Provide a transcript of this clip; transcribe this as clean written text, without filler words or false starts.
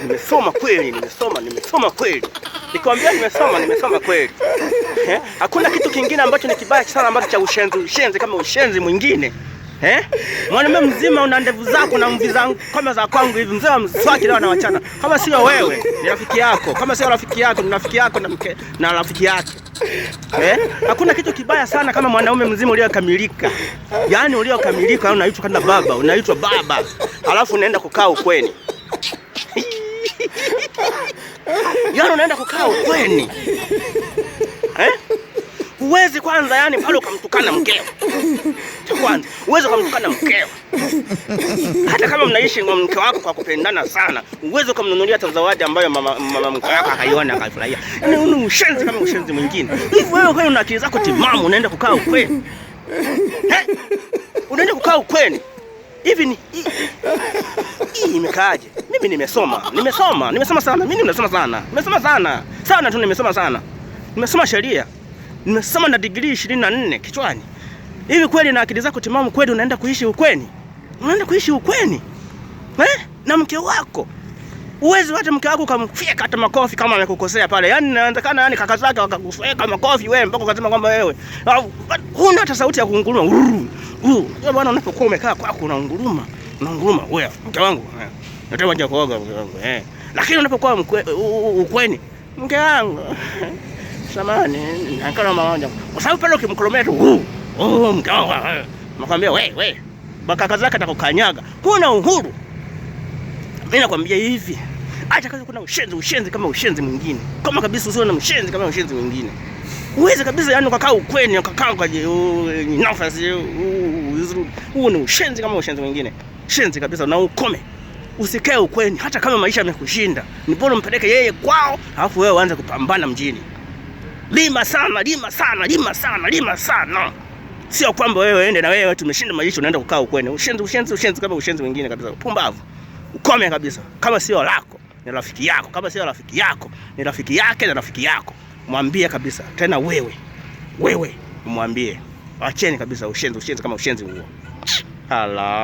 Nimesoma kweli, nimesoma kweli. Nikwambia nimesoma kweli. Hakuna kitu kingine ambacho ni kibaya sana ambacho cha ushenzi kama ushenzi mwingine. Mwanamume mzima una ndevu zako na mvi zangu kama za kwangu hivi, mzee wa mswaki leo anawachana. Kama sio wewe, ni rafiki yako. Kama sio rafiki yako, ni rafiki yako na rafiki yake. Hakuna kitu kibaya sana kama mwanaume mzima uliokamilika. Yaani uliokamilika unaitwa kama baba, unaitwa baba. Alafu unaenda kukaa ukweni. Yaani unaenda kukaa ukweni. Uwezi kwanza yani pale ukamtukana mkeo. Cha kwanza, uwezi kumtukana mkeo. Hata kama mnaishi na mke wako kwa kupendana sana, uwezi kumnunulia zawadi ambayo mama mke wako akaiona akafurahia. Yaani una ushenzi kama ushenzi mwingine. Hivi wewe una akili zako timamu unaenda kukaa ukweni? Unaenda kukaa ukweni? Hivi ni hii imekaaje? Mimi nimesoma sana. Mimi nimesoma sana. Sana tu nimesoma sana. Nimesoma sheria. Nimesoma na degree 24 kichwani. Hivi kweli na akili zako timamu kweli unaenda kuishi ukweni? Unaenda kuishi ukweni? Na mke wako. Uwezi hata mke wako kumfyeka hata makofi kama amekukosea pale. Yaani inawezekana yani kaka zake wakakufyeka makofi wewe mpaka ukasema kwamba wewe huna hata sauti ya kunguruma. Wewe bwana unapokuwa umekaa kwako unaunguruma wewe mke wangu. Nataka nje kuoga mke wangu. Lakini unapokuwa ukweni mke wangu samani nakana mamoja. Kwa sababu pale ukimkolomea tu mke wangu nakwambia wewe kaka zake atakukanyaga. Kuna uhuru. Mimi nakwambia hivi. Acha kazi kuna ushenzi kama ushenzi mwingine. Kama kabisa usio na ushenzi kama ushenzi mwingine. Uweze kabisa yani ukakaa ukweni ukakaa kwa nafasi huu ni ushenzi kama ushenzi mwingine. Shenzi kabisa na ukome. Usikae ukweni hata kama maisha yamekushinda. Ni bora umpeleke yeye kwao alafu wewe uanze kupambana mjini. Lima sana. Sio kwamba wewe ende na wewe tumeshinda maisha unaenda kukaa ukweni. Ushenzi kama ushenzi mwingine kabisa. Pumbavu. Ukome kabisa. Kama sio lako, ni rafiki yako. Kama sio rafiki yako, ni rafiki yake na rafiki yako. Mwambie kabisa. Tena wewe mwambie. Acheni kabisa ushenzi kama ushenzi huo. Hala.